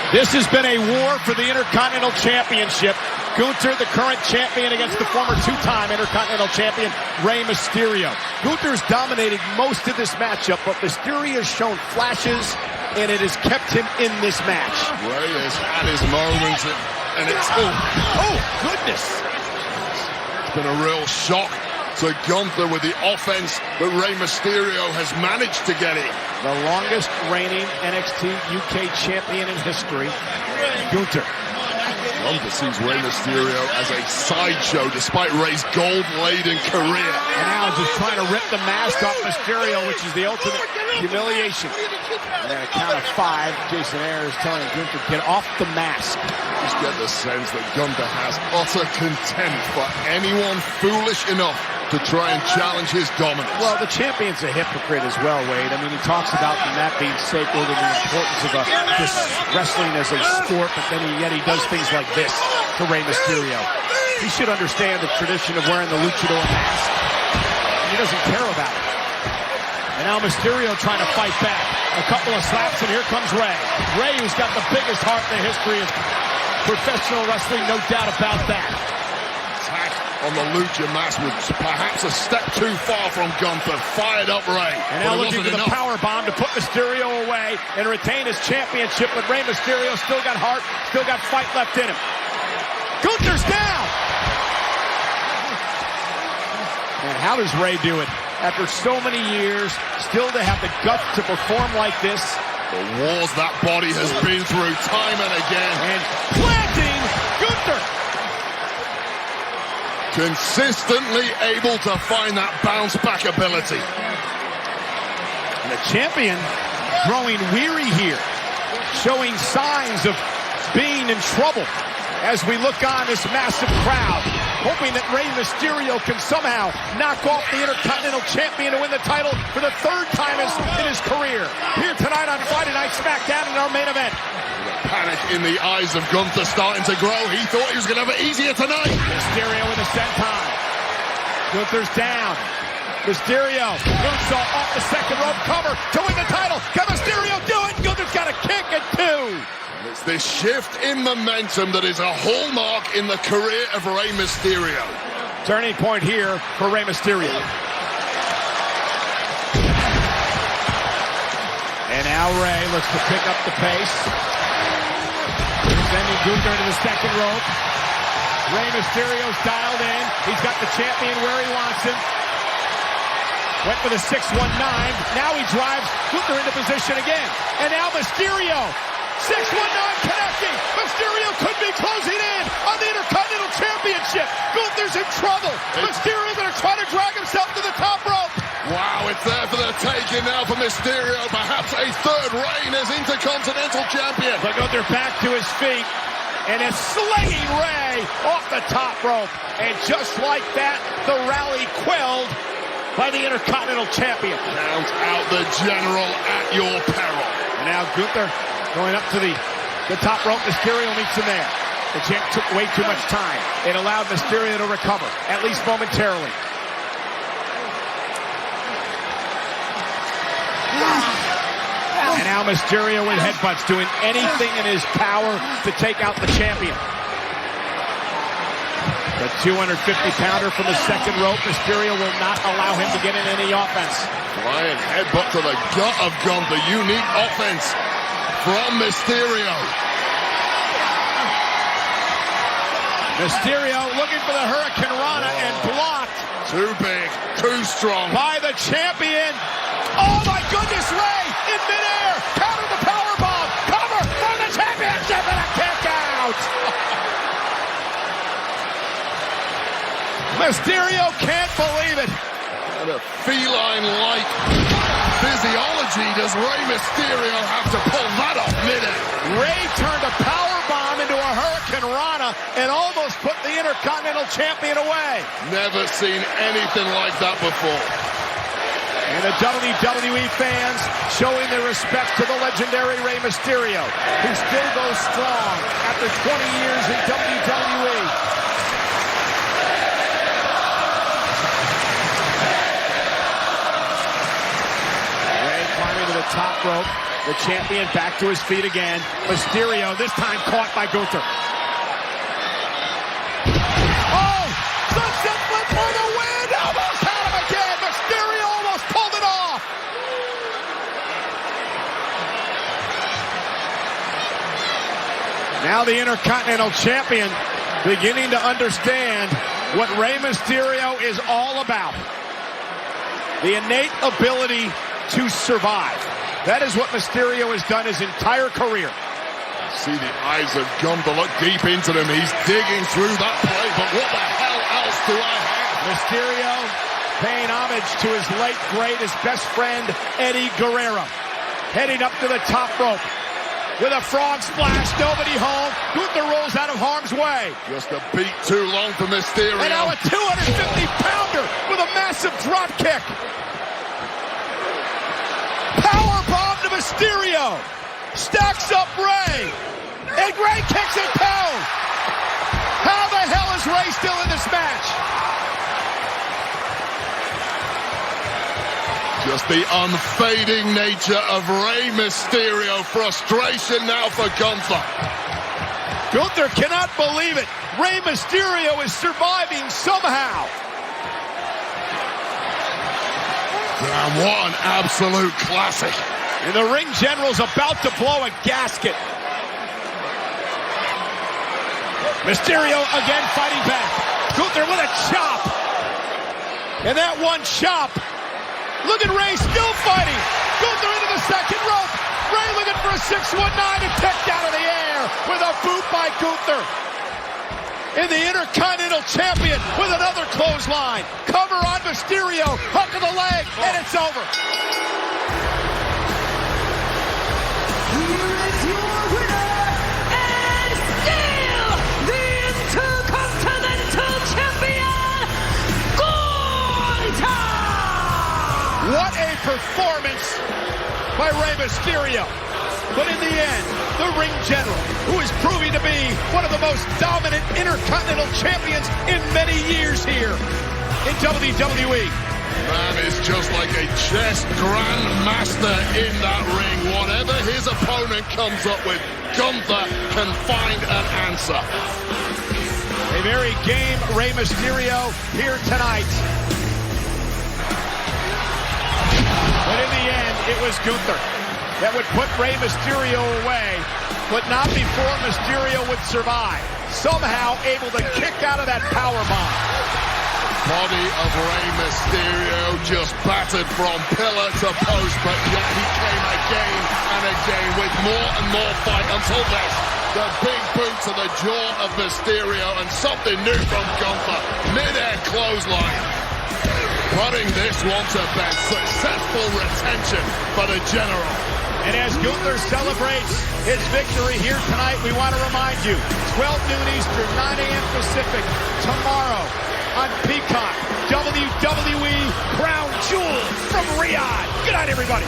This has been a war for the Intercontinental Championship. Gunther, the current champion, against the former two-time Intercontinental Champion, Rey Mysterio. Gunther's dominated most of this matchup, but Mysterio has shown flashes, and it has kept him in this match. Rey has had his moments, and it's... Oh, goodness! It's been a real shock to Gunther with the offense that Rey Mysterio has managed to get in. The longest reigning NXT UK champion in history, Gunther. Gunther sees Rey Mysterio as a sideshow despite Rey's gold-laden career. And now just trying to rip the mask off Mysterio, which is the ultimate humiliation. And then a count of 5, Jason Ayers telling Gunther, get off the mask. Just get the sense that Gunther has utter contempt for anyone foolish enough to try and challenge his dominance. Well, the champion's a hypocrite as well, Wade. I mean, he talks about that being sacred and the importance of this wrestling as a sport, but then yet he does things like this to Rey Mysterio. He should understand the tradition of wearing the luchador mask. He doesn't care about it. And now Mysterio trying to fight back. A couple of slaps, and here comes Rey. Rey, who's got the biggest heart in the history of professional wrestling, no doubt about that. Attack on the lucha mask was perhaps a step too far from Gunther. Fired up Rey. And now looking for the power bomb to put Mysterio away and retain his championship, but Rey Mysterio still got heart, still got fight left in him. Gunther's down! And how does Rey do it? After so many years, still to have the guts to perform like this. The wars that body has been through time and again. And planting Gunther! Consistently able to find that bounce-back ability. And the champion growing weary here, showing signs of being in trouble as we look on this massive crowd, hoping that Rey Mysterio can somehow knock off the Intercontinental Champion to win the title for the 3rd time in his career. Here tonight on Friday Night SmackDown in our main event. Panic in the eyes of Gunther starting to grow. He thought he was going to have it easier tonight. Mysterio with a senton. Gunther's down. Mysterio, moonsault off the second rope cover to win the title. Can Mysterio do it? Gunther's got a kick at 2. It's this shift in momentum that is a hallmark in the career of Rey Mysterio. Turning point here for Rey Mysterio. And now Rey looks to pick up the pace. Sending Gunther to the second rope. Rey Mysterio's dialed in. He's got the champion where he wants him. Went for the 619. Now he drives Gunther into position again. And now Mysterio. 619 connecting. Mysterio could be closing in on the Intercontinental Championship. Gunther's in trouble. Mysterio going to try to drag himself to the top rope. Wow, it's there for the taking now for Mysterio. Perhaps a 3rd reign as Intercontinental Champion. But Gunther back to his feet and is slinging Rey off the top rope. And just like that, the rally quelled by the Intercontinental Champion. Count out the General at your peril. And now Gunther going up to the top rope. Mysterio meets him there. The champ took way too much time. It allowed Mysterio to recover, at least momentarily. And now Mysterio with headbutts, doing anything in his power to take out the champion. The 250-pounder from the second rope. Mysterio will not allow him to get in any offense. Flying headbutt to the gut of Gunther. Unique offense from Mysterio. Mysterio looking for the Hurricane Rana and blocked. Too big, too strong. By the champion. Oh my goodness, Rey in midair. Counter the powerbomb. Cover for the championship and a kick out. Mysterio can't believe it. And a feline-like physiology does Rey Mysterio have to pull that off midair. Rey turned a powerbomb into a Hurricane Rana and almost put the Intercontinental Champion away. Never seen anything like that before. And the WWE fans showing their respect to the legendary Rey Mysterio, who still goes strong after 20 years in WWE. Top rope. The champion back to his feet again. Mysterio, this time caught by Gunther. Oh! Sunset flip for the win! Almost had him again! Mysterio almost pulled it off! Now the Intercontinental Champion beginning to understand what Rey Mysterio is all about. The innate ability to survive. That is what Mysterio has done his entire career. See the eyes of Gunther look deep into them. He's digging through that play, but what the hell else do I have? Mysterio paying homage to his late great, his best friend, Eddie Guerrero. Heading up to the top rope. With a frog splash, nobody home. Gunther rolls out of harm's way. Just a beat too long for Mysterio. And now a 250-pounder with a massive drop kick. Power bomb to Mysterio. Stacks up Rey. And Rey kicks it down. How the hell is Rey still in this match? Just the unfading nature of Rey Mysterio. Frustration now for Gunther. Gunther cannot believe it. Rey Mysterio is surviving somehow. And what an absolute classic. And the ring general's about to blow a gasket. Mysterio again fighting back. Gunther with a chop. And that one chop. Look at Rey still fighting. Gunther into the second rope. Rey looking for a 619 and kicked out of the air with a boot by Gunther. And the Intercontinental Champion with another clothesline. Cover on Mysterio. Hook of the leg. And it's over. Here is your winner, and still the Intercontinental Champion, Gunther! What a performance by Rey Mysterio. But in the end, the ring general, who is proving to be one of the most dominant Intercontinental Champions in many years here in WWE. Man is just like a chess grandmaster in that ring. Whatever his opponent comes up with, Gunther can find an answer. A very game Rey Mysterio here tonight. But in the end, it was Gunther that would put Rey Mysterio away, but not before Mysterio would survive. Somehow able to kick out of that powerbomb. Body of Rey Mysterio just battered from pillar to post, but yet he came again and again with more and more fight until this. The big boot to the jaw of Mysterio and something new from Gunther. Mid-air clothesline. Putting this one to bed. Successful retention for the General. And as Gunther celebrates his victory here tonight, we want to remind you, 12 noon Eastern, 9 a.m. Pacific, tomorrow on Peacock, WWE Crown Jewel from Riyadh. Good night, everybody.